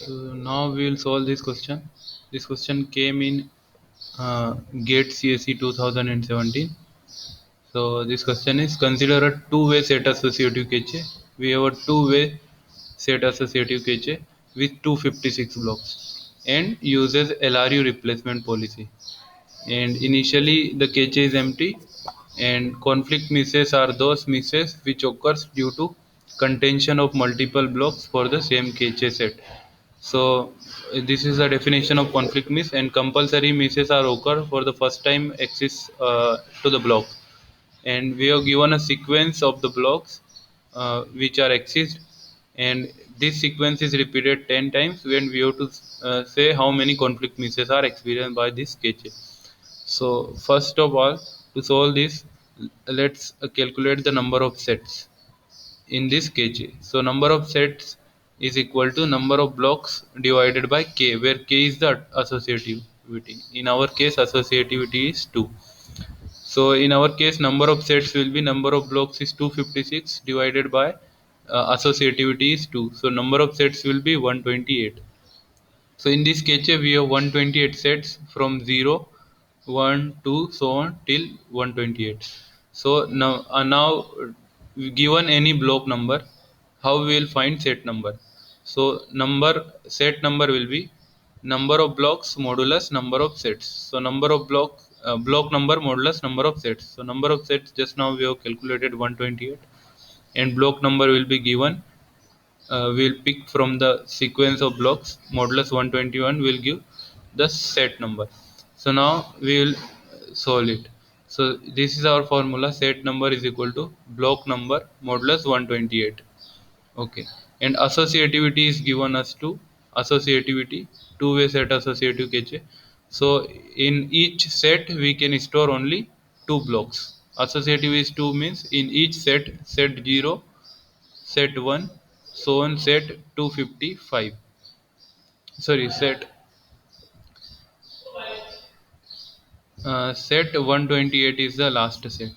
So now we will solve this question. This question came in GATE CSE 2017. So this question is, consider a two-way set associative cache. We have a two-way set associative cache with 256 blocks and uses LRU replacement policy. And initially the cache is empty, and conflict misses are those misses which occurs due to contention of multiple blocks for the same cache set. So this is the definition of conflict miss, and compulsory misses are occur for the first time access to the block, and we have given a sequence of the blocks which are accessed, and this sequence is repeated 10 times when we have to say how many conflict misses are experienced by this cache. So first of all, to solve this, let's calculate the number of sets in this cache. So number of sets is equal to number of blocks divided by k, where k is the associativity. In our case, associativity is 2. So in our case, number of sets will be number of blocks is 256 divided by associativity is 2. So number of sets will be 128. So in this sketch we have 128 sets from 0, 1, 2, so on till 128. So now given any block number, how we will find set number? So set number will be number of blocks modulus number of sets. So number of block number modulus number of sets. So number of sets, just now we have calculated 128, and block number will be given, we'll pick from the sequence of blocks modulus 121 will give the set number. So now we will solve it. So this is our formula: set number is equal to block number modulus 128. Okay, and associativity is given us to associativity, two-way set associative cache. So in each set we can store only two blocks. Associative is 2 means in each set 0, set 1, so on set 255. Sorry, set 128 is the last set.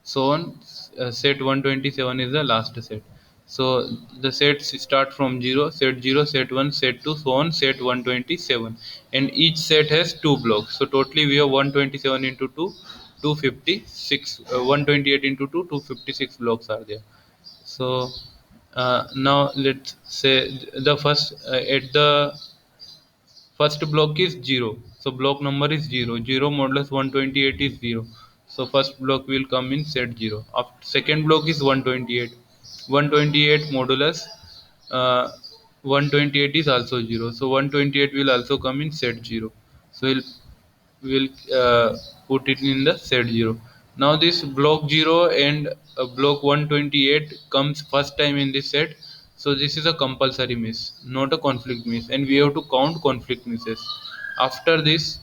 So on set 127 is the last set. So the sets start from 0, set 0, set 1, set 2, so on set 127, and each set has two blocks. So totally we have 127 into 2, 256, 128 into 2, 256 blocks are there. So now let's say the at the first block is 0. So block number is 0. 0 modulus 128 is 0. So first block will come in set 0. After second block is 128. 128 modulus uh, 128 is also 0. So 128 will also come in set 0. So we'll put it in the set 0. Now this block 0 and block 128 comes first time in this set. So this is a compulsory miss, not a conflict miss, and we have to count conflict misses. After this,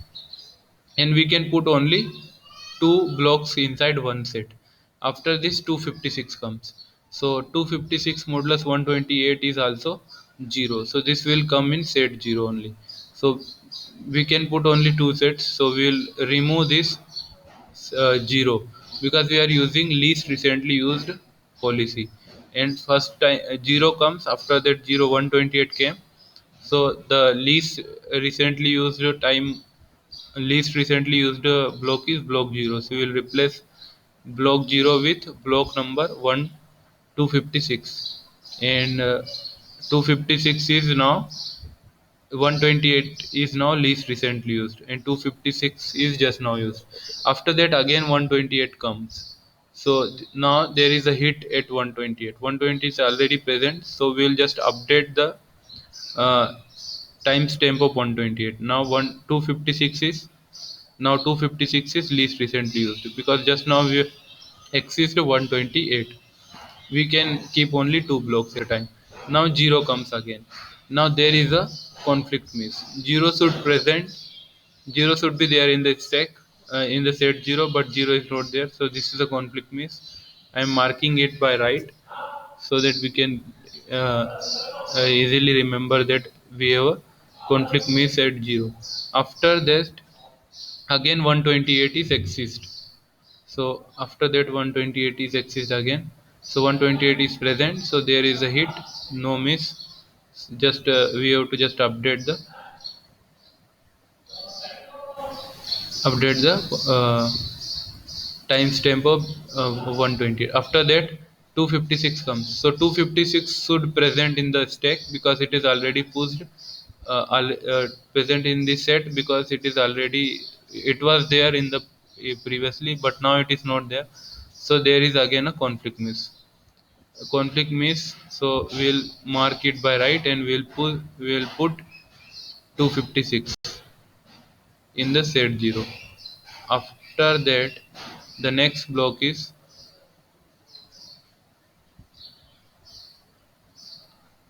and we can put only two blocks inside one set. After this 256 comes. So 256 modulus 128 is also 0. So this will come in set 0 only. So we can put only two sets. So we will remove this 0, because we are using least recently used policy, and first time 0 comes, after that 128 came. So the least recently used block is block 0. So we will replace block 0 with block number 1 256, and 256 is now 128 is now least recently used, and 256 is just now used. After that again 128 comes. So now there is a hit at 128. 120 is already present, so we'll just update the uh, timestamp of 128. Now 256 is, now 256 is least recently used, because just now we exist 128. We can keep only two blocks at a time. Now 0 comes again. Now there is a conflict miss. 0 should present, 0 should be there in the stack, in the set 0, but 0 is not there. So this is a conflict miss. I am marking it by right, so that we can easily remember that we have a conflict miss at 0. After that again 128 is exist. So after that 128 is exist again. So 128 is present, so there is a hit, no miss. Just we have to just update the timestamp of 120. After that 256 comes, so 256 should present in the stack because it is already pushed, present in the set because it is already, it was there in the previously, but now it is not there. So there is again a conflict miss, so we'll mark it by right and we'll put 256 in the set 0. After that, the next block is,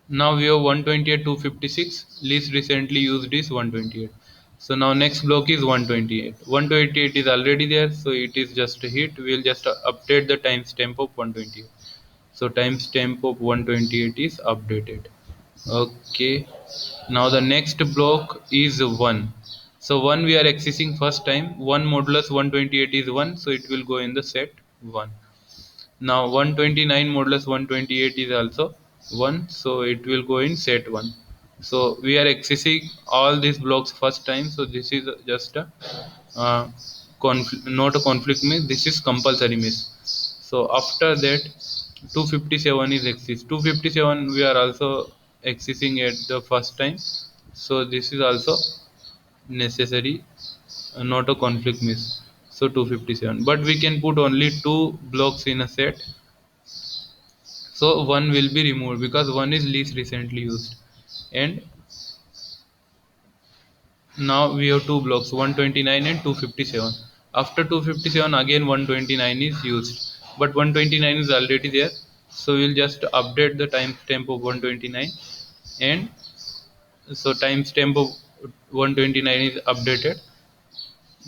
now we have 128, 256. Least recently used is 128. So now next block is 128. 128 is already there, so it is just a hit. We'll just update the timestamp of 128. So timestamp of 128 is updated. Okay. Now the next block is 1. So 1 we are accessing first time. 1 modulus 128 is 1, so it will go in the set 1. Now 129 modulus 128 is also 1, so it will go in set 1. So we are accessing all these blocks first time, so this is just a uh, not a conflict miss, this is compulsory miss. So after that 257 is accessed. 257 we are also accessing at the first time, so this is also necessary, not a conflict miss. So 257, but we can put only two blocks in a set, so one will be removed because one is least recently used. And now we have two blocks, 129 and 257. After 257 again 129 is used, but 129 is already there, so we'll just update the timestamp of 129. And so timestamp of 129 is updated.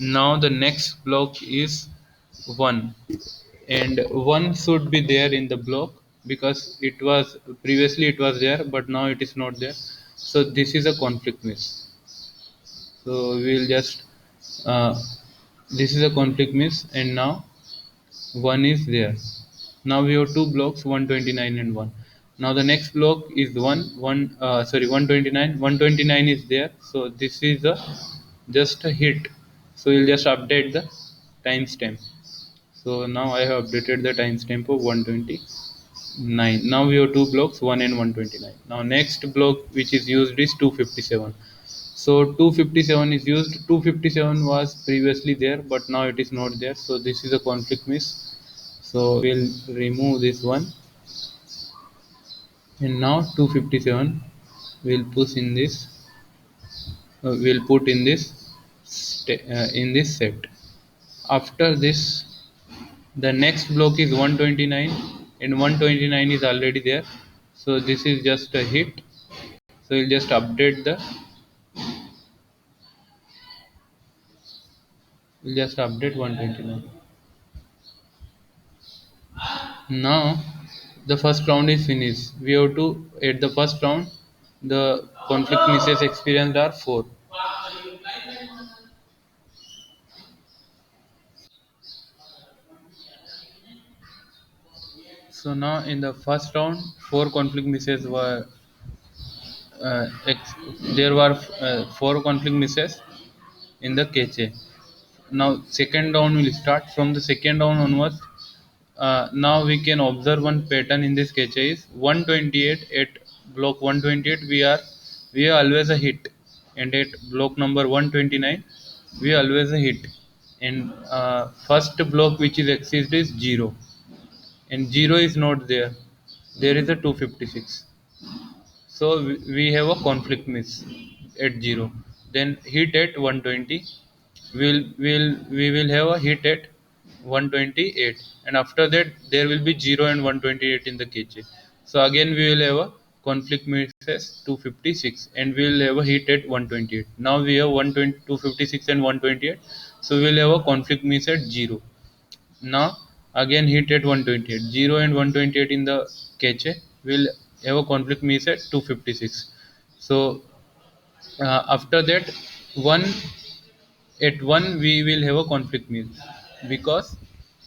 Now the next block is 1, and 1 should be there in the block because it was previously it was there, but now it is not there. So this is a conflict miss. So we'll just uh, this is a conflict miss, and now 1 is there. Now we have two blocks, 129 and 1. Now the next block is 129. 129 is there, so this is a just a hit. So we'll just update the timestamp. So now I have updated the timestamp of 129. Now we have two blocks, 1 and 129. Now next block which is used is 257. So 257 is used. 257 was previously there, but now it is not there. So this is a conflict miss. So we'll remove this one, and now 257 we'll push in this. We'll put in this in this set. After this, the next block is 129, and 129 is already there. So this is just a hit. So we'll just update the. We'll just update 129. Now the first round is finished. We have to at the first round the conflict misses experienced are 4. So now in the first round 4 conflict misses were there were 4 conflict misses in the cache. Now second round will start. From the second round onwards, now we can observe one pattern in this cache is 128. At block 128 we are always a hit, and at block number 129 we are always a hit. And first block which is exist is 0, and 0 is not there. There is a 256. So we have a conflict miss at 0. Then hit at 120. We will have a hit at 128, and after that there will be 0 and 128 in the cache. So again we will have a conflict misses 256, and we will have a hit at 128. Now we have 120, 256 and 128, so we will have a conflict miss at 0. Now again hit at 128, 0 and 128 in the cache will have a conflict miss at 256. So after that 1 at 1 we will have a conflict miss because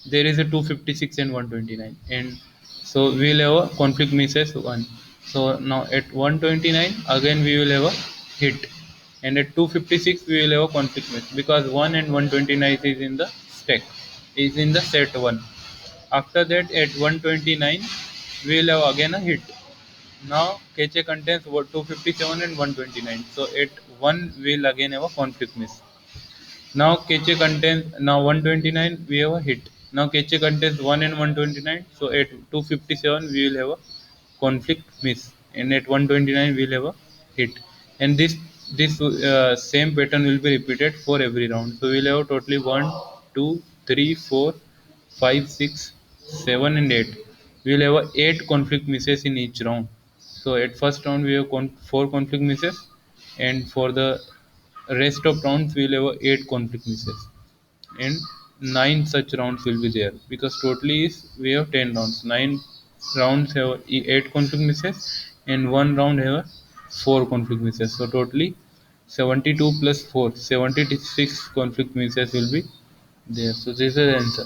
there is a 256 and 129, and so we will have a conflict miss as 1. So now at 129 again we will have a hit, and at 256 we will have a conflict miss, because 1 and 129 is in the stack, is in the set 1. After that at 129 we will have again a hit. Now cache contains 257 and 129, so at 1 we will again have a conflict miss. Now cache contains, now 129 we have a hit. Now cache contains 1 and 129, so at 257 we will have a conflict miss, and at 129 we will have a hit. And this same pattern will be repeated for every round. So we will have totally 1, 2, 3, 4, 5, 6, 7 and 8. We will have 8 conflict misses in each round. So at first round we have 4 conflict misses, and for the rest of rounds we will have 8 conflict misses, and 9 such rounds will be there, because totally is we have 10 rounds. 9 rounds have 8 conflict misses, and 1 round have 4 conflict misses. So totally 72 plus 4, 76 conflict misses will be there. So this is the answer.